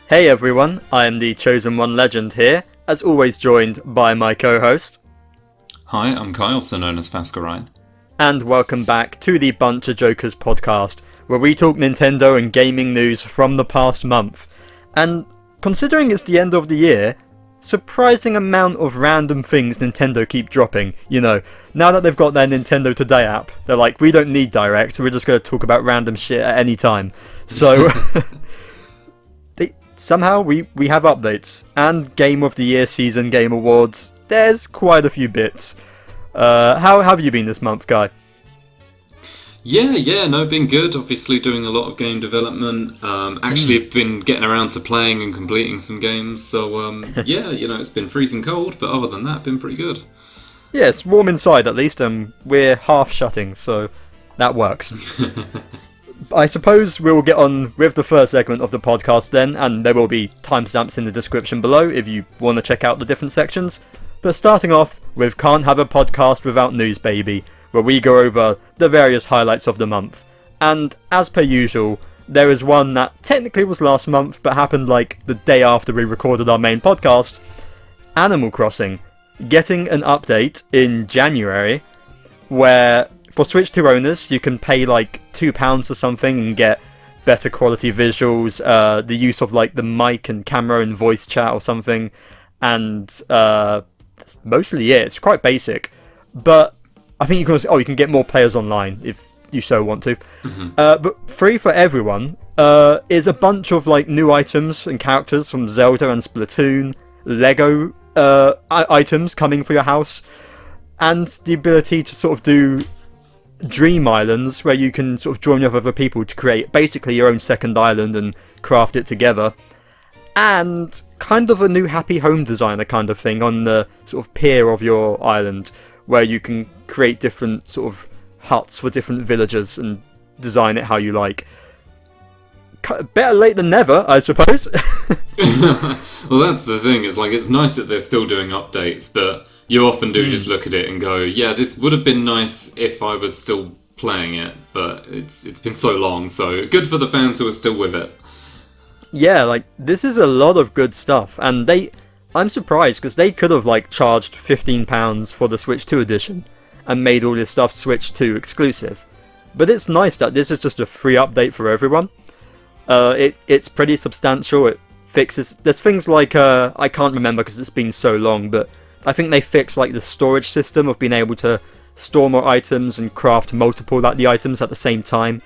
Hey everyone, I am the TheChosenOneLegend here, as always joined by my co-host. Hi, I'm Kyle, also known as Fascurreyn. And welcome back to the BunchaJokahs podcast, where we talk Nintendo and gaming news from the past month. And considering it's the end of the year, surprising amount of random things Nintendo keep dropping. You know, now that they've got their Nintendo Today app, they're like, we don't need Direct, we're just going to talk about random shit at any time. So... Somehow we have updates and Game of the Year season game awards. There's quite a few bits. How have you been this month, Guy? Been good. Obviously doing a lot of game development. Actually been getting around to playing and completing some games. So it's been freezing cold, but other than that, been pretty good. Yeah, it's warm inside at least, and we're half shutting, so that works. I suppose we'll get on with the first segment of the podcast then, and there will be timestamps in the description below if you want to check out the different sections. But starting off with Can't Have a Podcast Without News Baby, where we go over the various highlights of the month. And as per usual, there is one that technically was last month but happened like the day after we recorded our main podcast. Animal Crossing getting an update in January where... For Switch 2 owners, you can pay like £2 or something and get better quality visuals, the use of like the mic and camera and voice chat or something, and that's mostly it. It's quite basic, but I think you can get more players online if you so want to. Mm-hmm. But free for everyone is a bunch of like new items and characters from Zelda and Splatoon, Lego items coming for your house, and the ability to sort of do dream islands where you can sort of join with other people to create basically your own second island and craft it together, and kind of a new happy home designer kind of thing on the sort of pier of your island where you can create different sort of huts for different villagers and design it how you like. Better late than never, I suppose. Well, that's the thing, it's like it's nice that they're still doing updates, but you often do just look at it and go, yeah, this would have been nice if I was still playing it, but it's been so long, so good for the fans who are still with it. Yeah, like, this is a lot of good stuff, and I'm surprised, because they could have, like, charged £15 for the Switch 2 edition, and made all this stuff Switch 2 exclusive. But it's nice that this is just a free update for everyone. It's pretty substantial, it fixes... There's things like, I can't remember because it's been so long, but I think they fixed like the storage system of being able to store more items and craft multiple like the items at the same time,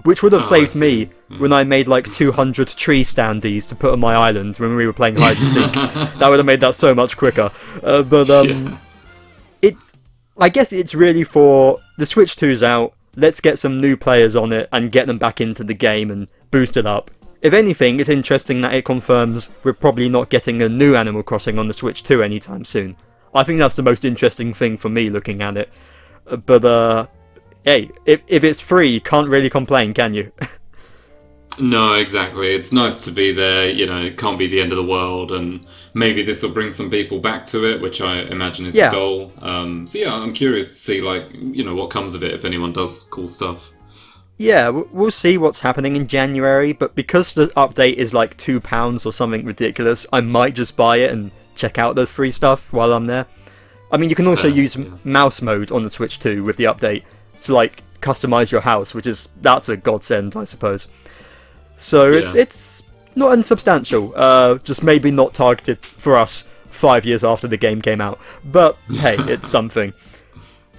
which would have saved me when I made like 200 tree standees to put on my island when we were playing hide and seek. That would have made that so much quicker. I guess it's really for the Switch 2's out. Let's get some new players on it and get them back into the game and boost it up. If anything, it's interesting that it confirms we're probably not getting a new Animal Crossing on the Switch 2 anytime soon. I think that's the most interesting thing for me looking at it. But, hey, if it's free, you can't really complain, can you? No, exactly. It's nice to be there, it can't be the end of the world, and maybe this will bring some people back to it, which I imagine is the goal. I'm curious to see, what comes of it if anyone does cool stuff. Yeah, we'll see what's happening in January, but because the update is like £2 or something ridiculous, I might just buy it and check out the free stuff while I'm there. I mean, you can also use mouse mode on the Switch 2 with the update to like customize your house, that's a godsend, I suppose. So it's not unsubstantial, just maybe not targeted for us 5 years after the game came out. But hey, it's something.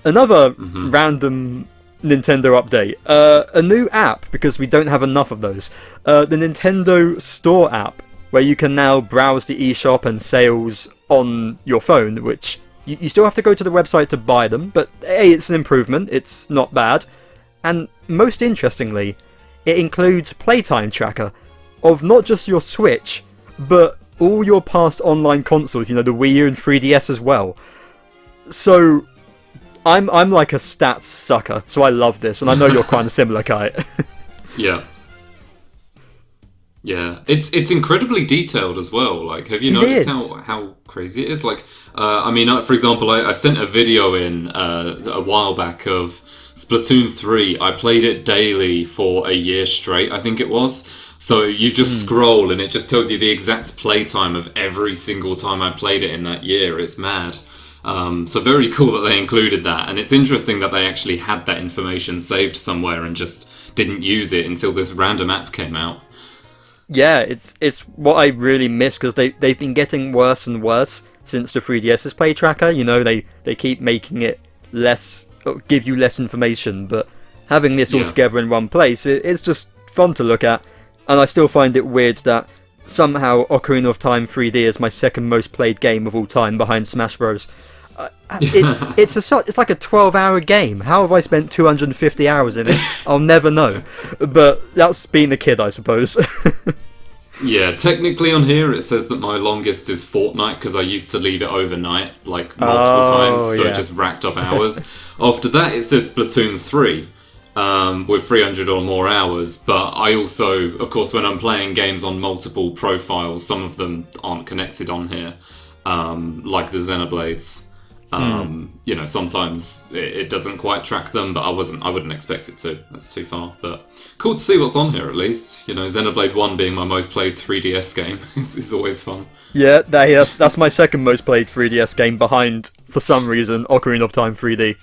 Another random Nintendo update, a new app, because we don't have enough of those, the Nintendo Store app, where you can now browse the eShop and sales on your phone, which you still have to go to the website to buy them, but hey, it's an improvement, it's not bad. And most interestingly, it includes playtime tracker of not just your Switch, but all your past online consoles, the Wii U and 3DS as well. So I'm like a stats sucker, so I love this, and I know you're kind of similar, Kai. Yeah. Yeah, it's incredibly detailed as well. Like, have you noticed how crazy it is? Like, for example, I sent a video in a while back of Splatoon 3, I played it daily for a year straight, I think it was. So you just scroll and it just tells you the exact playtime of every single time I played it in that year. It's mad. So very cool that they included that. And it's interesting that they actually had that information saved somewhere and just didn't use it until this random app came out. Yeah, it's what I really miss, because they've been getting worse and worse since the 3DS's play tracker. You know, they keep making it less, give you less information, but having this all together in one place, it's just fun to look at. And I still find it weird that somehow Ocarina of Time 3D is my second most played game of all time, behind Smash Bros. It's like a 12-hour game. How have I spent 250 hours in it? I'll never know. But that's being a kid, I suppose. Yeah, technically on here it says that my longest is Fortnite, because I used to leave it overnight, like multiple times, so it just racked up hours. After that it says Splatoon 3, with 300 or more hours, but I also, of course, when I'm playing games on multiple profiles, some of them aren't connected on here, like the Xenoblades. You know, sometimes it doesn't quite track them, but I wouldn't expect it to. That's too far. But cool to see what's on here at least. You know, Xenoblade 1 being my most played 3DS game is always fun. Yeah, that's my second most played 3DS game, behind, for some reason, Ocarina of Time 3D.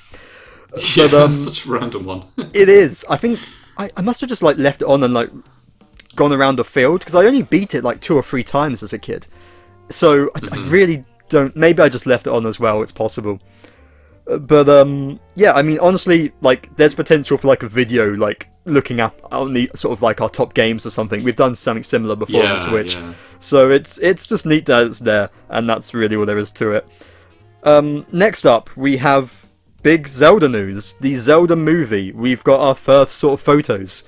Yeah, that's such a random one. It is. I think I must have just like left it on and like gone around the field, because I only beat it like 2 or 3 times as a kid. So I really don't. Maybe I just left it on as well. It's possible. But yeah, I mean, honestly, like, there's potential for like a video, like looking at only sort of like our top games or something. We've done something similar before on Switch, so it's just neat that it's there, and that's really all there is to it. Next up, we have big Zelda news. The Zelda movie. We've got our first sort of photos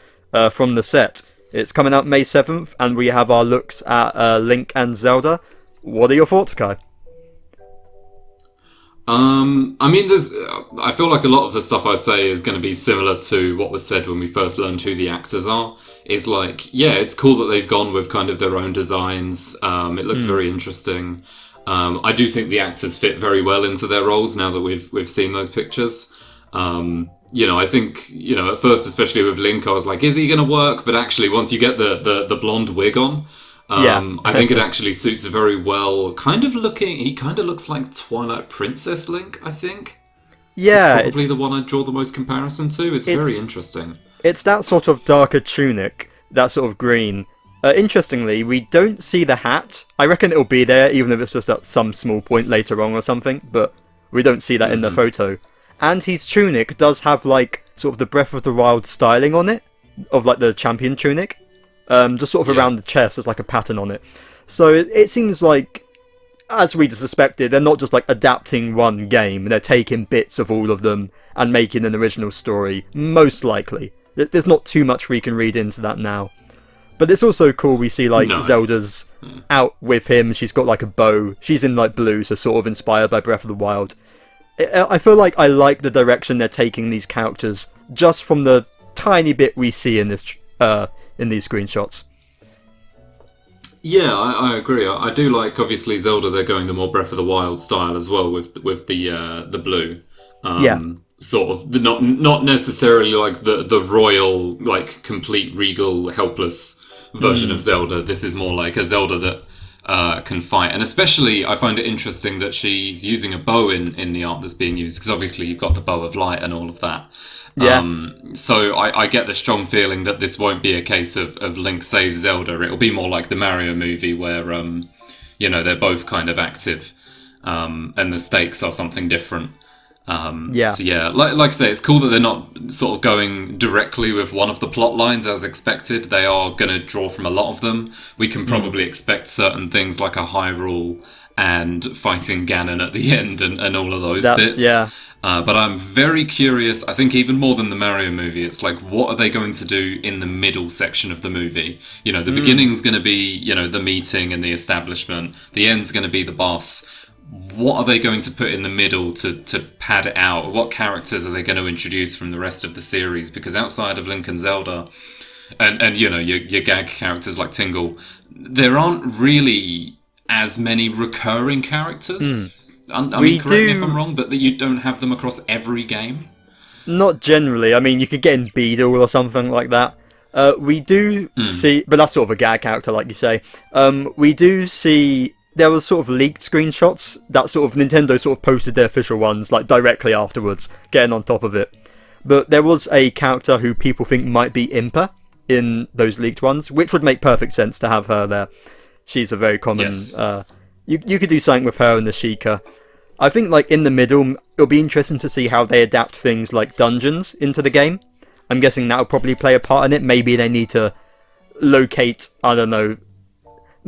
from the set. It's coming out May 7th, and we have our looks at Link and Zelda. What are your thoughts, Kai? I mean, I feel like a lot of the stuff I say is going to be similar to what was said when we first learned who the actors are. It's like, yeah, it's cool that they've gone with kind of their own designs. It looks very interesting. I do think the actors fit very well into their roles now that we've seen those pictures. You know, I think, you know, at first, especially with Link, I was like, is he going to work? But actually, once you get the blonde wig on, I think it actually suits very well. He kind of looks like Twilight Princess Link, I think. Yeah, it's probably the one I'd draw the most comparison to. It's very interesting. It's that sort of darker tunic, that sort of green. Interestingly, we don't see the hat. I reckon it'll be there, even if it's just at some small point later on or something, but we don't see that in the photo. And his tunic does have, like, sort of the Breath of the Wild styling on it, of, like, the champion tunic. Just sort of around the chest, there's like a pattern on it. So it seems like, as we suspected, they're not just like adapting one game, they're taking bits of all of them and making an original story, most likely. There's not too much we can read into that now. But it's also cool we see like Zelda's out with him, she's got like a bow, she's in like blue, so sort of inspired by Breath of the Wild. I feel like I like the direction they're taking these characters, just from the tiny bit we see in this in these screenshots. Yeah, I agree. I do like, obviously, Zelda, they're going the more Breath of the Wild style as well with the blue. Sort of, not necessarily like the royal, like, complete regal, helpless version of Zelda. This is more like a Zelda that can fight. And especially, I find it interesting that she's using a bow in the art that's being used, because obviously you've got the Bow of Light and all of that. So I get the strong feeling that this won't be a case of Link saves Zelda. It'll be more like the Mario movie where, you know, they're both kind of active, and the stakes are something different. So yeah, like I say, it's cool that they're not sort of going directly with one of the plot lines as expected. They are going to draw from a lot of them. We can probably expect certain things like a Hyrule and fighting Ganon at the end and all of those bits. Yeah. But I'm very curious, I think even more than the Mario movie, it's like, what are they going to do in the middle section of the movie? You know, the beginning's going to be, you know, the meeting and the establishment. The end's going to be the boss. What are they going to put in the middle to pad it out? What characters are they going to introduce from the rest of the series? Because outside of Link and Zelda, and you know, your gag characters like Tingle, there aren't really as many recurring characters. I mean, correct me if I'm wrong, but that you don't have them across every game. Not generally. I mean, you could get in Beedle or something like that. We do see, but that's sort of a gag character, like you say. We do see there was sort of leaked screenshots that sort of Nintendo sort of posted their official ones like directly afterwards, getting on top of it. But there was a character who people think might be Impa in those leaked ones, which would make perfect sense to have her there. She's a very common. Yes. You could do something with her and the Sheikah. I think like in the middle, it'll be interesting to see how they adapt things like dungeons into the game. I'm guessing that'll probably play a part in it. Maybe they need to locate, I don't know,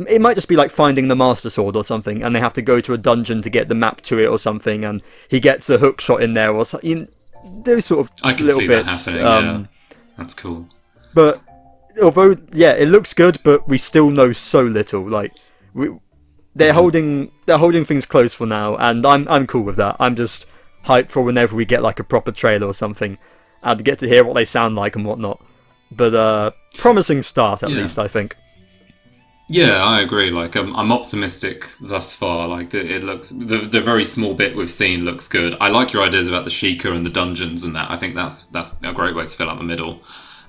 it might just be like finding the Master Sword or something, and they have to go to a dungeon to get the map to it or something, and he gets a hook shot in there or something. Those sort of I can little see bits. that happening, yeah. That's cool. But although, yeah, it looks good, but we still know so little. Like, they're holding things close for now, and I'm cool with that. I'm just hyped for whenever we get like a proper trailer or something, and get to hear what they sound like and whatnot. But promising start at least, I think. Yeah, I agree. Like, I'm optimistic thus far. Like, it looks the very small bit we've seen looks good. I like your ideas about the Sheikah and the dungeons and that. I think that's a great way to fill out the middle.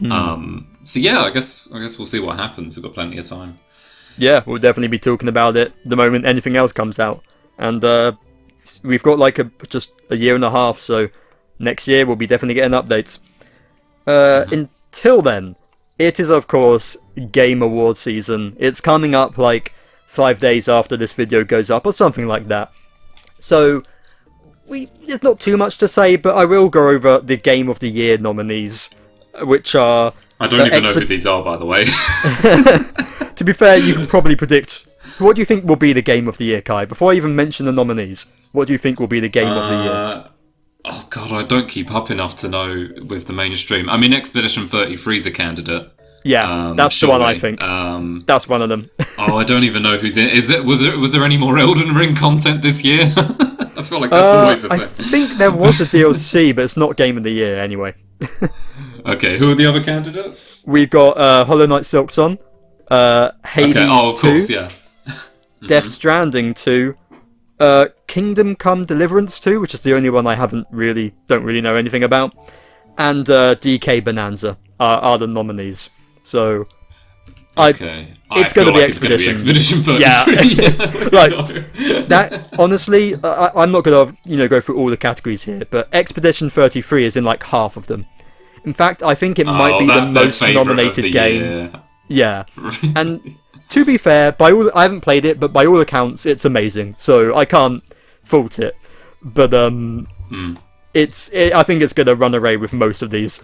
So yeah, I guess we'll see what happens. We've got plenty of time. Yeah, we'll definitely be talking about it the moment anything else comes out, and we've got like just a year and a half. So next year we'll be definitely getting updates. Until then. It is, of course, Game Award season. It's coming up like 5 days after this video goes up, or something like that. So, there's not too much to say, but I will go over the Game of the Year nominees, which are... I don't even know who these are, by the way. To be fair, you can probably predict... What do you think will be the Game of the Year, Kai? Before I even mention the nominees, what do you think will be the Game of the Year? Oh god, I don't keep up enough to know with the mainstream. I mean, Expedition 33 is a candidate. Yeah, that's surely the one I think. That's one of them. Oh, I don't even know who's in. Was there any more Elden Ring content this year? I feel like that's always a thing. I think there was a DLC, but it's not Game of the Year anyway. Okay, who are the other candidates? We've got Hollow Knight Silksong, Hades 2, of course, yeah. Death Stranding 2, Kingdom Come Deliverance 2, which is the only one I don't really know anything about, and DK Bananza are the nominees. So, it's going to be Expedition. Expedition 33. Yeah, like that. Honestly, I'm not going to go through all the categories here, but Expedition 33 is in like half of them. In fact, I think it might be the most nominated game. Yeah, and to be fair, I haven't played it, but by all accounts, it's amazing. So I can't fault it. But I think it's going to run away with most of these.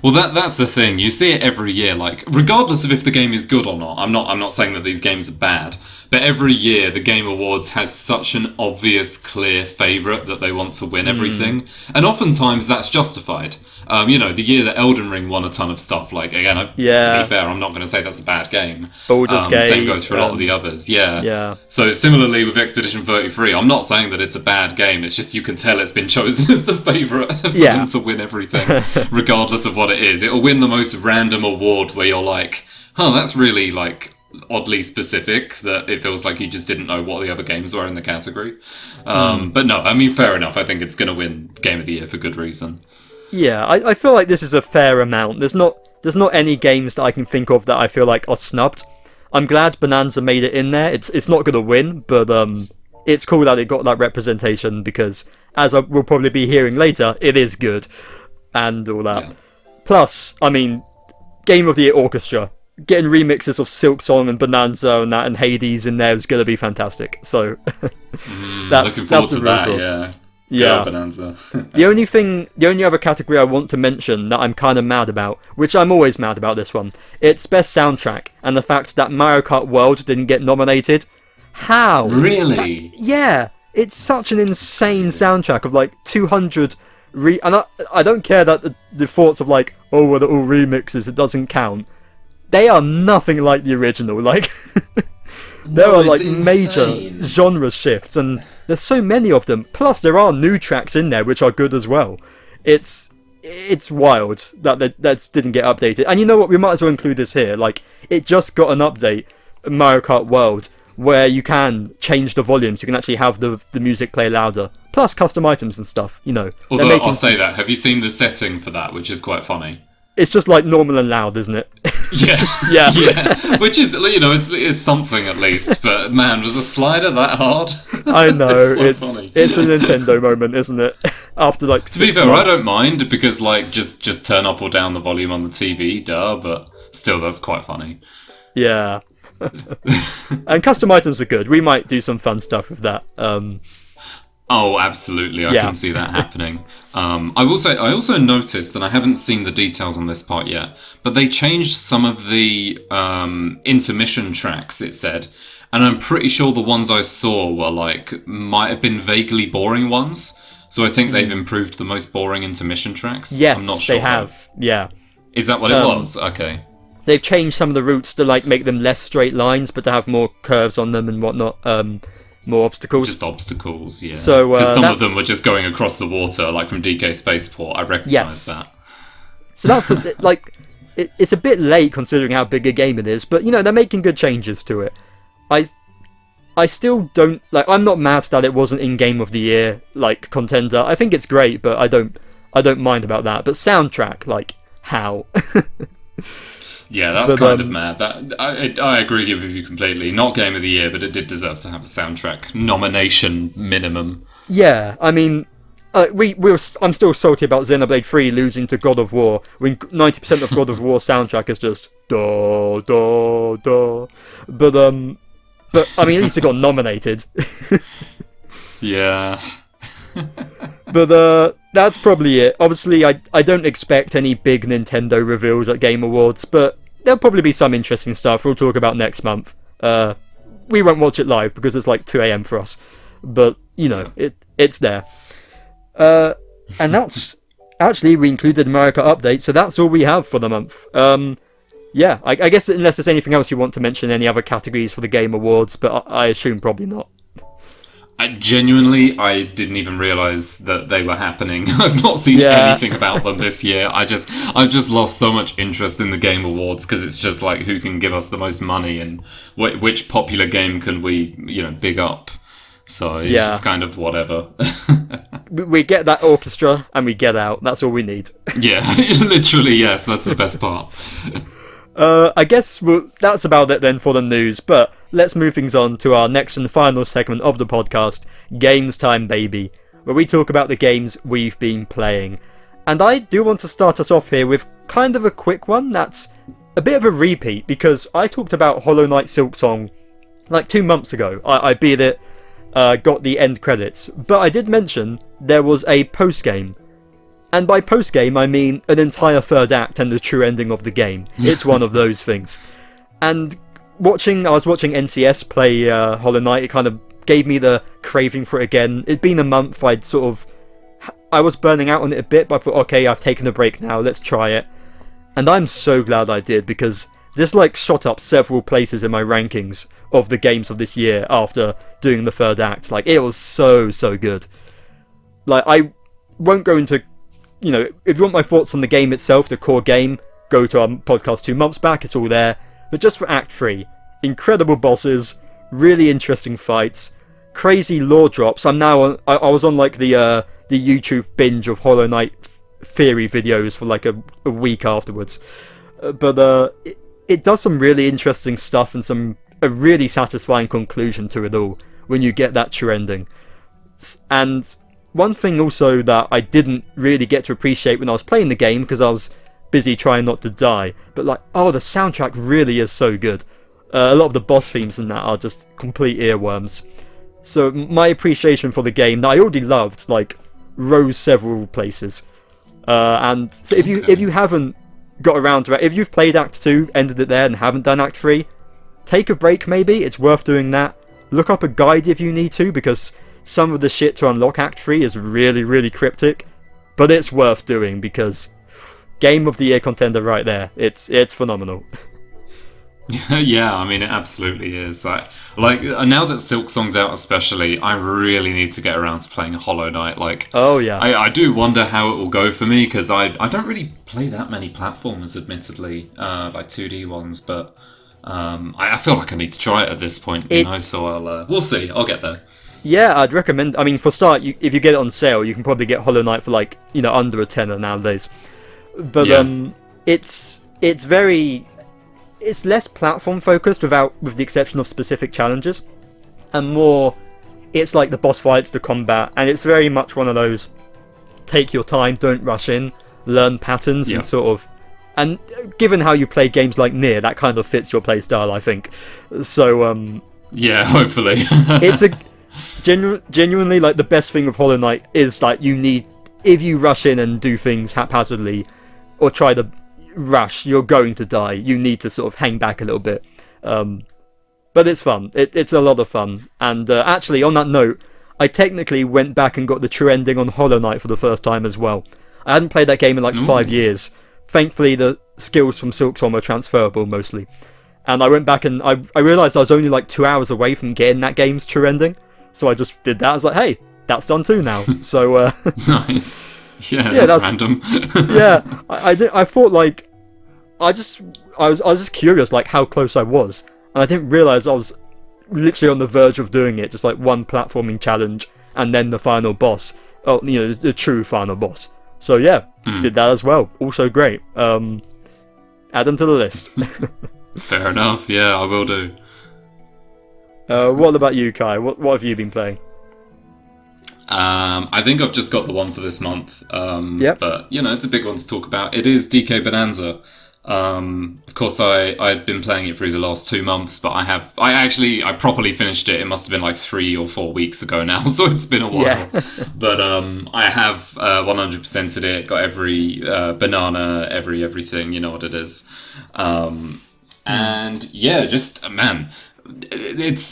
Well, that's the thing. You see it every year. Like, regardless of if the game is good or not. I'm not saying that these games are bad, but every year the Game Awards has such an obvious, clear favourite that they want to win everything, and oftentimes that's justified. The year that Elden Ring won a ton of stuff. Like, again, to be fair, I'm not going to say that's a bad game. Baldur's Gate. Same goes for a lot of the others. Yeah. So similarly with Expedition 33, I'm not saying that it's a bad game. It's just you can tell it's been chosen as the favourite for them to win everything, regardless of what it is. It'll win the most random award where you're like, that's really like oddly specific, that it feels like you just didn't know what the other games were in the category. But no, I mean, fair enough. I think it's going to win Game of the Year for good reason. Yeah, I feel like this is a fair amount. There's not any games that I can think of that I feel like are snubbed. I'm glad Bananza made it in there. It's not going to win, but it's cool that it got that representation because, as we'll probably be hearing later, it is good and all that. Yeah. Plus, I mean, Game of the Year Orchestra. Getting remixes of Silksong and Bananza and that and Hades in there is going to be fantastic. So that's the real draw. Yeah. Bananza. The only other category I want to mention that I'm kind of mad about, which I'm always mad about this one, it's Best Soundtrack, and the fact that Mario Kart World didn't get nominated. How? Really? Yeah, it's such an insane soundtrack of like 200 and I don't care that the thoughts of like, oh, well, they're all remixes, it doesn't count. They are nothing like the original. Like, there are like major genre shifts, and there's so many of them. Plus, there are new tracks in there which are good as well. It's wild that didn't get updated. And you know what? We might as well include this here. Like, it just got an update, Mario Kart World, where you can change the volume, so you can actually have the music play louder. Plus custom items and stuff, you know. Although I'll say that, have you seen the setting for that, which is quite funny? It's just like normal and loud, isn't it? Yeah. Yeah. Yeah. Which is, you know, it's something at least. But man, was a slider that hard? I know, Funny. it's a Nintendo moment, isn't it? After like 6 To be fair, months. I don't mind because like just turn up or down the volume on the TV, duh. But still, that's quite funny. Yeah. And custom items are good. We might do some fun stuff with that. Oh, absolutely! I can see that happening. I will say, I also noticed, and I haven't seen the details on this part yet, but they changed some of the intermission tracks. It said, and I'm pretty sure the ones I saw were like might have been vaguely boring ones. So I think they've improved the most boring intermission tracks. Yes, I'm not sure they have. Yeah. Is that what it was? Okay. They've changed some of the routes to like make them less straight lines, but to have more curves on them and whatnot. More obstacles. Just obstacles, yeah. So because some of them were just going across the water, like from DK Spaceport. I recognise that. So that's a bit, like it's a bit late considering how big a game it is, but you know they're making good changes to it. I still don't like. I'm not mad that it wasn't in Game of the Year like contender. I think it's great, but I don't mind about that. But soundtrack, like how? Yeah, that's kind of mad. That I agree with you completely. Not Game of the Year, but it did deserve to have a soundtrack nomination minimum. Yeah, I mean, I'm still salty about Xenoblade 3 losing to God of War when 90% of God of War soundtrack is just da da da. But I mean, at least it got nominated. Yeah. But that's probably it. Obviously, I don't expect any big Nintendo reveals at Game Awards, but there'll probably be some interesting stuff we'll talk about next month. We won't watch it live because it's like 2 a.m. for us, but you know, it's there. And that's actually, we included America Update, so that's all we have for the month. Yeah, I guess unless there's anything else you want to mention, any other categories for the Game Awards, but I assume probably not. I didn't even realise that they were happening. I've not seen anything about them this year. I've just lost so much interest in the Game Awards because it's just like who can give us the most money and which popular game can we, you know, big up. So it's just kind of whatever. We get that orchestra and we get out. That's all we need. Yeah, literally, yes. That's the best part. I guess that's about it then for the news, but let's move things on to our next and final segment of the podcast, Games Time Baby, where we talk about the games we've been playing. And I do want to start us off here with kind of a quick one that's a bit of a repeat, because I talked about Hollow Knight Silksong like 2 months ago. I beat it, got the end credits, but I did mention there was a post-game. And by post-game, I mean an entire third act and the true ending of the game. It's one of those things. And I was watching NCS play Hollow Knight, it kind of gave me the craving for it again. It'd been a month, I was burning out on it a bit, but I thought, okay, I've taken a break now, let's try it. And I'm so glad I did, because this like shot up several places in my rankings of the games of this year after doing the third act. Like, it was so good. Like, I won't go into... You know, if you want my thoughts on the game itself, the core game, go to our podcast 2 months back, it's all there. But just for Act 3, incredible bosses, really interesting fights, crazy lore drops. I was on like the YouTube binge of Hollow Knight theory videos for like a week afterwards. But it does some really interesting stuff and a really satisfying conclusion to it all when you get that true ending. And one thing also that I didn't really get to appreciate when I was playing the game, because I was busy trying not to die, but like, the soundtrack really is so good. A lot of the boss themes in that are just complete earworms. So my appreciation for the game that I already loved, like, rose several places. And so if you haven't got around to it, if you've played Act 2, ended it there and haven't done Act 3, take a break maybe, it's worth doing that. Look up a guide if you need to, because some of the shit to unlock Act 3 is really cryptic, but it's worth doing because Game of the Year contender right there. It's phenomenal. Yeah, I mean, it absolutely is. Like now that Silksong's out especially, I really need to get around to playing Hollow Knight. Like, oh yeah, I do wonder how it will go for me, because I don't really play that many platformers, admittedly, like 2D ones, but I feel like I need to try it at this point, so we'll see. I'll get there. Yeah, I'd recommend. I mean, for start, if you get it on sale, you can probably get Hollow Knight for like under a tenner nowadays. But it's less platform focused, with the exception of specific challenges, and more it's like the boss fights, the combat, and it's very much one of those take your time, don't rush in, learn patterns, and sort of. And given how you play games like Nier, that kind of fits your playstyle, I think. So yeah, hopefully. It's a genuinely like the best thing with Hollow Knight is like if you rush in and do things haphazardly or try to rush, you're going to die. You need to sort of hang back a little bit. But it's fun. It's a lot of fun. And actually, on that note, I technically went back and got the true ending on Hollow Knight for the first time as well. I hadn't played that game in like 5 years. Thankfully, the skills from Silksong are transferable mostly. And I went back and I realised I was only like 2 hours away from getting that game's true ending. So I just did that. I was like, hey, that's done too now. So nice. Yeah, that's random. Yeah, I thought like I was just curious like how close I was, and I didn't realise I was literally on the verge of doing it. Just like one platforming challenge and then the final boss. Oh, the true final boss. So yeah, did that as well. Also great. Add them to the list. Fair enough. Yeah, I will do. What about you, Kai? What have you been playing? I think I've just got the one for this month. Yep. But it's a big one to talk about. It is DK Bananza. Of course, I'd been playing it through the last 2 months, but I properly finished it. It must have been like 3 or 4 weeks ago now, so it's been a while. Yeah. But I have 100%ed it. Got every banana, everything. You know what it is. And yeah, just man.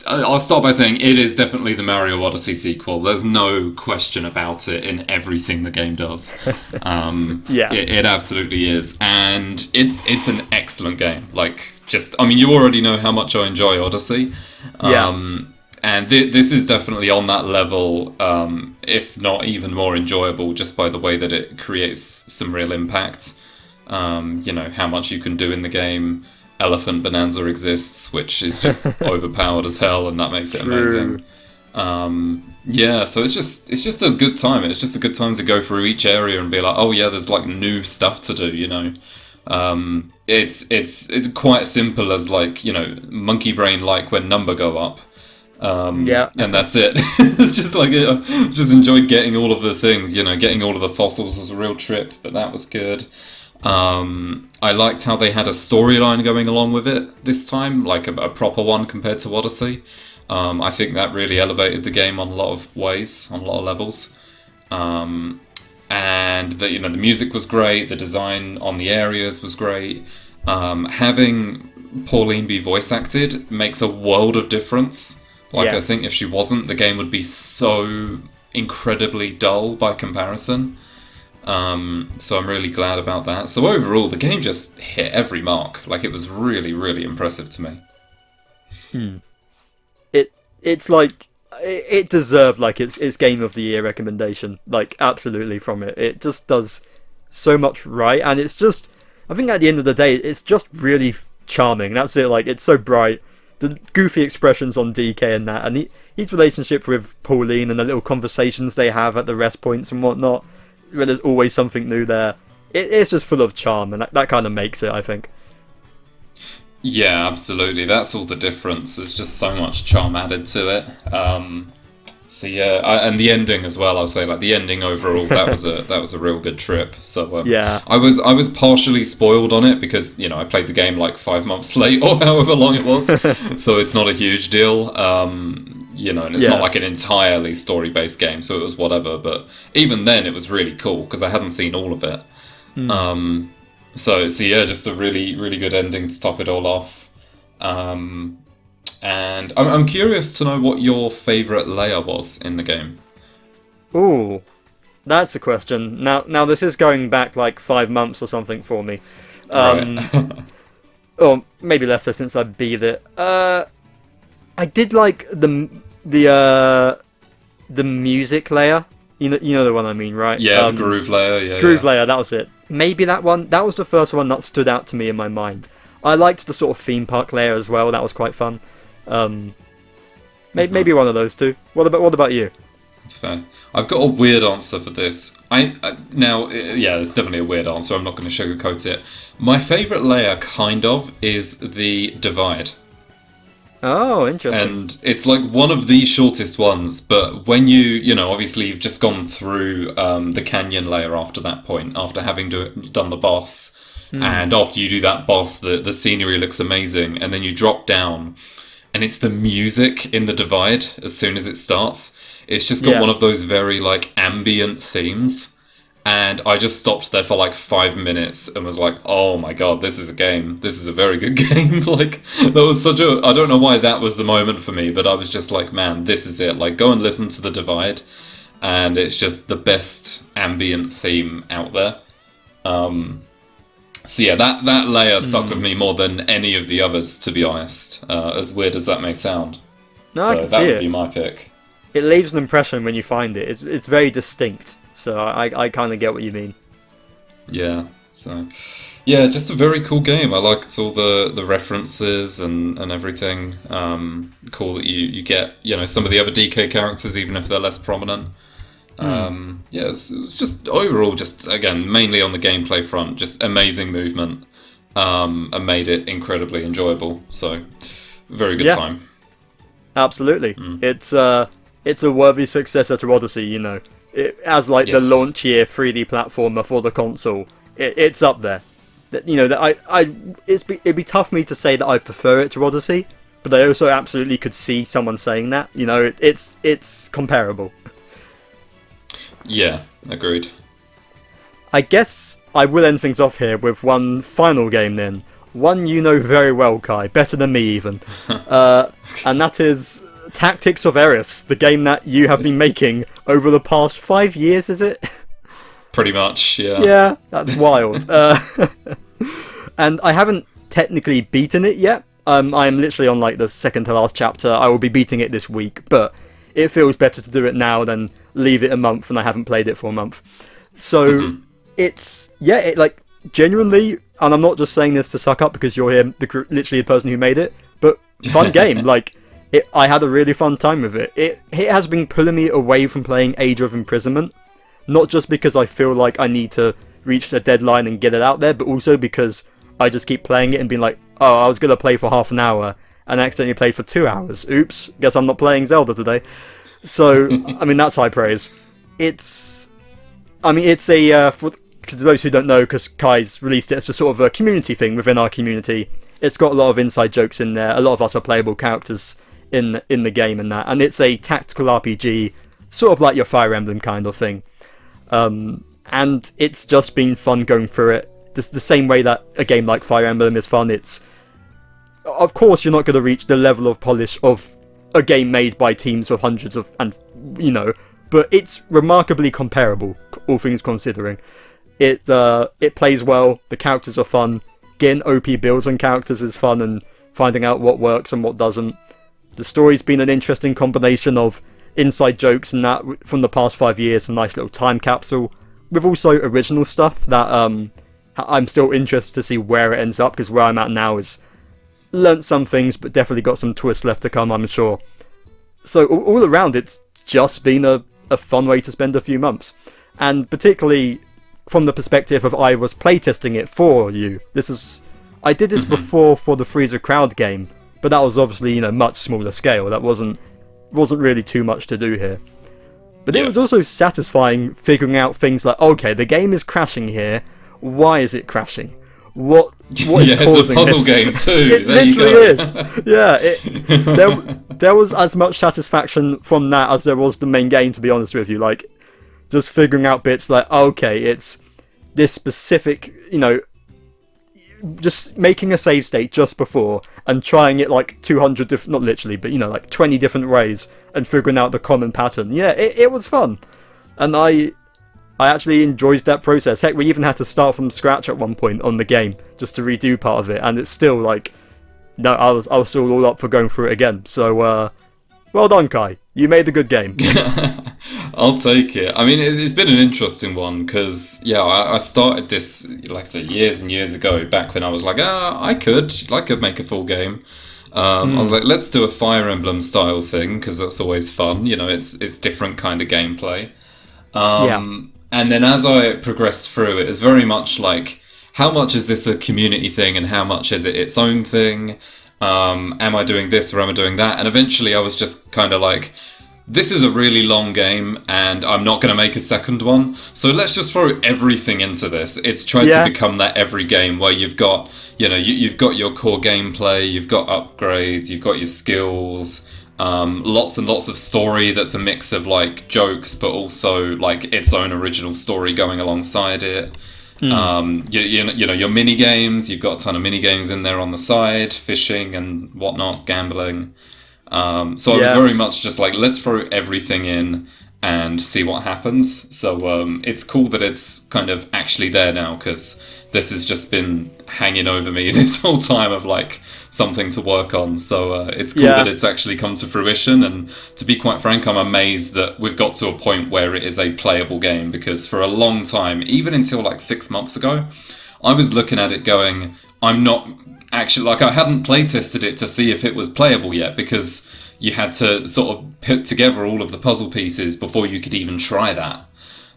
I'll start by saying it is definitely the Mario Odyssey sequel. There's no question about it in everything the game does. It absolutely is, and it's an excellent game. You already know how much I enjoy Odyssey. And this is definitely on that level, if not even more enjoyable, just by the way that it creates some real impact. How much you can do in the game. Elephant Bananza exists, which is just overpowered as hell, and that makes it amazing. So it's just a good time. It's just a good time to go through each area and be like, oh yeah, there's like new stuff to do. It's quite simple as monkey brain when number go up. And that's it. It's just just enjoyed getting all of the things. Getting all of the fossils was a real trip, but that was good. I liked how they had a storyline going along with it this time, like a proper one compared to Odyssey. I think that really elevated the game on a lot of ways, on a lot of levels. And the music was great, the design on the areas was great. Having Pauline be voice acted makes a world of difference. I think if she wasn't, the game would be so incredibly dull by comparison. So I'm really glad about that. So overall, the game just hit every mark. It was really, really impressive to me. It's like it deserved its Game of the Year recommendation. Absolutely from it. It just does so much right, and it's just I think at the end of the day, it's just really charming. That's it. It's so bright. The goofy expressions on DK and that, and his relationship with Pauline and the little conversations they have at the rest points and whatnot. Where there's always something new there. It's just full of charm, and that kind of makes it, I think. Yeah, absolutely. That's all the difference. There's just so much charm added to it. And the ending as well. I'll say the ending overall that was a real good trip. So I was partially spoiled on it because I played the game 5 months late or however long it was, so it's not a huge deal. And it's not an entirely story-based game, so it was whatever. But even then, it was really cool because I hadn't seen all of it. Just a really, really good ending to top it all off. And I'm curious to know what your favourite layer was in the game. Ooh, that's a question. Now this is going back 5 months or something for me. Right. Or maybe less so since I beat it. I did like the music layer. You know the one I mean, right? Yeah, the groove layer. Yeah, groove layer. That was it. Maybe that one. That was the first one that stood out to me in my mind. I liked the sort of theme park layer as well. That was quite fun. Maybe one of those two. What about you? That's fair. I've got a weird answer for this. It's definitely a weird answer. I'm not going to sugarcoat it. My favourite layer, kind of, is the Divide. Oh, interesting. And it's like one of the shortest ones, but when obviously you've just gone through the canyon layer after that point, after having done the boss, and after you do that boss, the scenery looks amazing, and then you drop down, and it's the music in the Divide as soon as it starts. It's just got one of those very, like, ambient themes. And I just stopped there for, like, 5 minutes and was like, oh my god, this is a game. This is a very good game. Like, that was I don't know why that was the moment for me, but I was just like, man, this is it. Like, go and listen to the Divide. And it's just the best ambient theme out there. So yeah, that layer stuck with me more than any of the others, to be honest. As weird as that may sound. No, I can see that would it. be my pick. It leaves an impression when you find it. It's very distinct. So I kind of get what you mean. Yeah. So yeah, just a very cool game. I liked all the references and everything. Cool that you get some of the other DK characters, even if they're less prominent. It was just overall, just again mainly on the gameplay front, just amazing movement, and made it incredibly enjoyable. So very good time. Absolutely, it's a worthy successor to Odyssey. As like the launch year 3D platformer for the console, it's up there. It'd be tough for me to say that I prefer it to Odyssey, but I also absolutely could see someone saying that. It's comparable. Yeah, agreed. I guess I will end things off here with one final game then. One you know very well, Kai, better than me even. And that is Tactics of Eris, the game that you have been making over the past 5 years, is it? Pretty much, yeah. Yeah, that's wild. And I haven't technically beaten it yet. I am literally on like the second to last chapter. I will be beating it this week, but it feels better to do it now than leave it a month when I haven't played it for a month. So it's genuinely, and I'm not just saying this to suck up because you're here, literally the person who made it, but fun game. I had a really fun time with it. It has been pulling me away from playing Age of Imprisonment, not just because I feel like I need to reach the deadline and get it out there, but also because I just keep playing it and being like, oh, I was going to play for half an hour and I accidentally played for 2 hours. Oops, guess I'm not playing Zelda today. So, I mean, that's high praise. It's for those who don't know, because Kai's released it, it's just sort of a community thing within our community. It's got a lot of inside jokes in there. A lot of us are playable characters in the game and that. And it's a tactical RPG, sort of like your Fire Emblem kind of thing. And it's just been fun going through it. Just the same way that a game like Fire Emblem is fun. Of course, you're not going to reach the level of polish of a game made by teams of hundreds of, but it's remarkably comparable, all things considering. It plays well, the characters are fun, getting OP builds on characters is fun, and finding out what works and what doesn't. The story's been an interesting combination of inside jokes and that from the past 5 years, a nice little time capsule, with also original stuff that I'm still interested to see where it ends up, because where I'm at now is learnt some things, but definitely got some twists left to come, I'm sure. So all around, it's just been a fun way to spend a few months. And particularly from the perspective of I was playtesting it for you. I did this before for the Freezer Crowd game, but that was obviously, much smaller scale. That wasn't really too much to do here. But it was also satisfying figuring out things like, okay, the game is crashing here. Why is it crashing? What is causing it's a puzzle this? game too. It literally is. Yeah, there was as much satisfaction from that as there was the main game, to be honest with you. Like, just figuring out bits like, okay, it's this specific, just making a save state just before and trying it like 200 different, not literally, but like 20 different ways and figuring out the common pattern. Yeah, it was fun. And I actually enjoyed that process. Heck, we even had to start from scratch at one point on the game just to redo part of it, and it's still like, no, I was still all up for going through it again. So, well done, Kai. You made a good game. I'll take it. I mean, it's been an interesting one because, yeah, I started this, like I said, years and years ago, back when I was like, I could make a full game. I was like, let's do a Fire Emblem style thing because that's always fun. You know, it's different kind of gameplay. And then as I progressed through it, it's very much like, how much is this a community thing and how much is it its own thing? Am I doing this or am I doing that? And eventually I was just kind of like, this is a really long game and I'm not going to make a second one. So let's just throw everything into this. It's tried to become that every game where you've got, you know, you've got your core gameplay, you've got upgrades, you've got your skills, lots and lots of story that's a mix of like jokes, but also like its own original story going alongside it. You know, your mini games, you've got a ton of mini games in there on the side, fishing and whatnot, gambling. So I was very much just like, let's throw everything in and see what happens. So it's cool that it's kind of actually there now, because this has just been hanging over me this whole time of like something to work on. So it's cool that it's actually come to fruition. And to be quite frank, I'm amazed that we've got to a point where it is a playable game, because for a long time, even until like 6 months ago, I was looking at it going, I'm not actually, like, I hadn't playtested it to see if it was playable yet, because you had to sort of put together all of the puzzle pieces before you could even try that.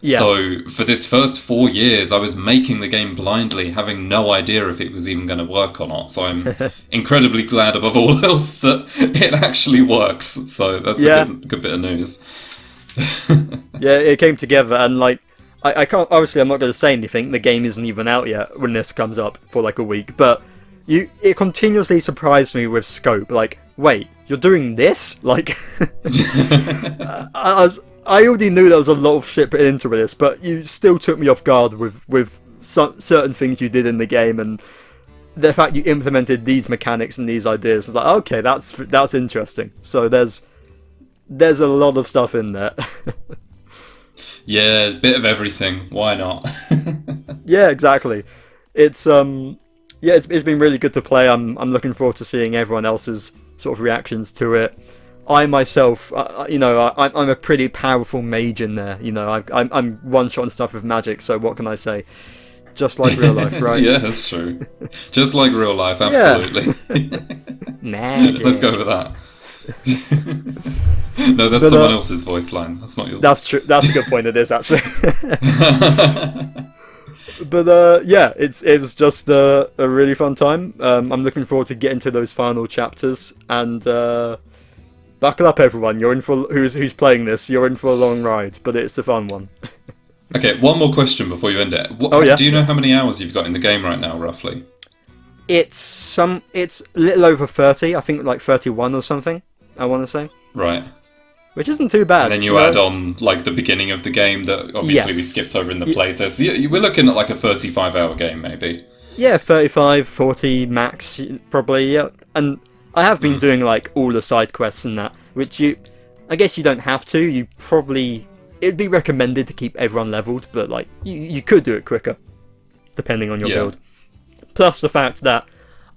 Yeah. So for this first 4 years, I was making the game blindly, having no idea if it was even going to work or not. So I'm incredibly glad, above all else, that it actually works. So that's a good bit of news. Yeah, it came together, and like, I can't, obviously I'm not going to say anything, the game isn't even out yet when this comes up for like a week, but it continuously surprised me with scope. Like, wait, you're doing this? Like, I already knew there was a lot of shit put into this, but you still took me off guard with certain things you did in the game, and the fact you implemented these mechanics and these ideas. I was like, okay, that's interesting. So there's a lot of stuff in there. Yeah, a bit of everything. Why not? Yeah, exactly. It's it's been really good to play. I'm looking forward to seeing everyone else's sort of reactions to it. I myself, you know, I'm a pretty powerful mage in there. You know, I'm one-shot stuff with magic. So what can I say? Just like real life, right? Yeah, that's true. Just like real life, absolutely. Magic. Let's go with that. No, that's someone else's voice line. That's not yours. That's true. That's a good point. It is actually. But yeah, it was just a really fun time. I'm looking forward to getting to those final chapters, and buckle up, everyone. You're in for who's playing this. You're in for a long ride, but it's a fun one. Okay, one more question before you end it. Do you know how many hours you've got in the game right now, roughly? It's a little over 30. I think like 31 or something, I want to say. Right. Which isn't too bad. And then you add on like the beginning of the game that obviously we skipped over in the playtest. We're looking at like a 35-hour game, maybe. Yeah, 35, 40 max, probably. Yeah. And I have been doing like all the side quests and that, which I guess you don't have to. It'd be recommended to keep everyone leveled, but like you could do it quicker, depending on your build. Plus the fact that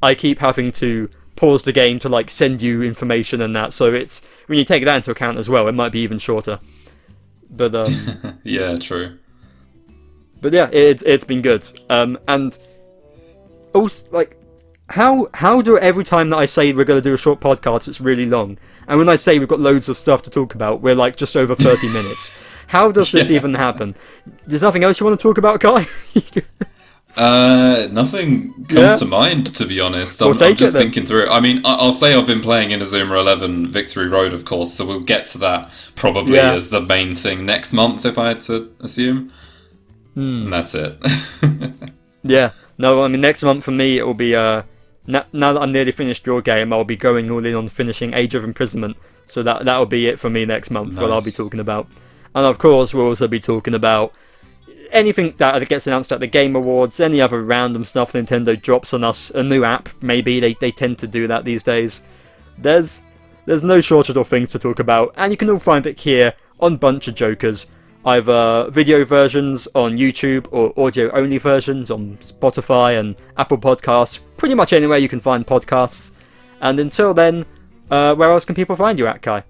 I keep having to pause the game to like send you information and that, so it's, when you take that into account as well, it might be even shorter. But yeah, true. But yeah, it's been good. And also, like, how do every time that I say we're going to do a short podcast, it's really long, and when I say we've got loads of stuff to talk about, we're like just over 30 minutes. How does this even happen? There's nothing else you want to talk about, Kai? Nothing comes to mind, to be honest. I'm just thinking through it. I mean, I'll say I've been playing Inazuma 11 Victory Road, of course, so we'll get to that probably as the main thing next month, if I had to assume. And that's it. Yeah. No, I mean, next month for me, it will be, now that I'm nearly finished your game, I'll be going all in on finishing Age of Imprisonment. So that'll be it for me next month, what I'll be talking about. And of course, we'll also be talking about anything that gets announced at the Game Awards, any other random stuff Nintendo drops on us, a new app, maybe, they tend to do that these days. There's no shortage of things to talk about, and you can all find it here on BunchaJokahs, either video versions on YouTube or audio-only versions on Spotify and Apple Podcasts, pretty much anywhere you can find podcasts. And until then, where else can people find you at, Kai?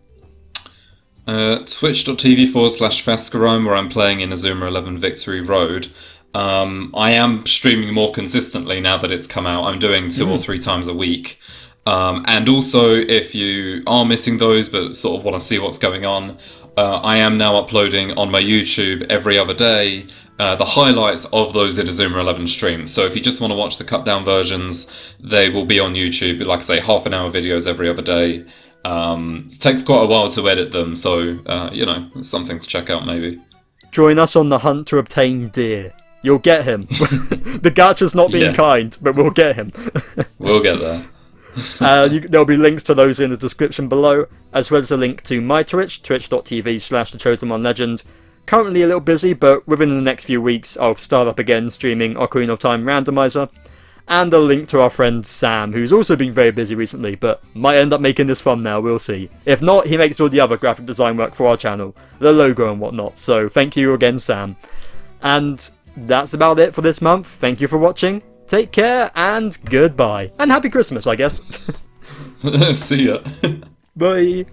Twitch.tv/Fascurreyn, where I'm playing in Azuma 11 Victory Road. I am streaming more consistently now that it's come out. I'm doing 2 or 3 times a week. And also, if you are missing those but sort of want to see what's going on, I am now uploading on my YouTube every other day the highlights of those Inazuma 11 streams. So if you just want to watch the cut down versions, they will be on YouTube. Like I say, half-an-hour videos every other day. It takes quite a while to edit them, so it's something to check out maybe. Join us on the hunt to obtain deer. You'll get him. The gacha's not being kind, but we'll get him. We'll get there. There'll be links to those in the description below, as well as a link to my Twitch, twitch.tv/TheChosenOneLegend. Currently a little busy, but within the next few weeks I'll start up again streaming Ocarina of Time Randomizer, and a link to our friend Samm, who's also been very busy recently, but might end up making this thumbnail, we'll see. If not, he makes all the other graphic design work for our channel, the logo and whatnot, so thank you again, Samm. And that's about it for this month. Thank you for watching, take care, and goodbye. And happy Christmas, I guess. See ya. Bye.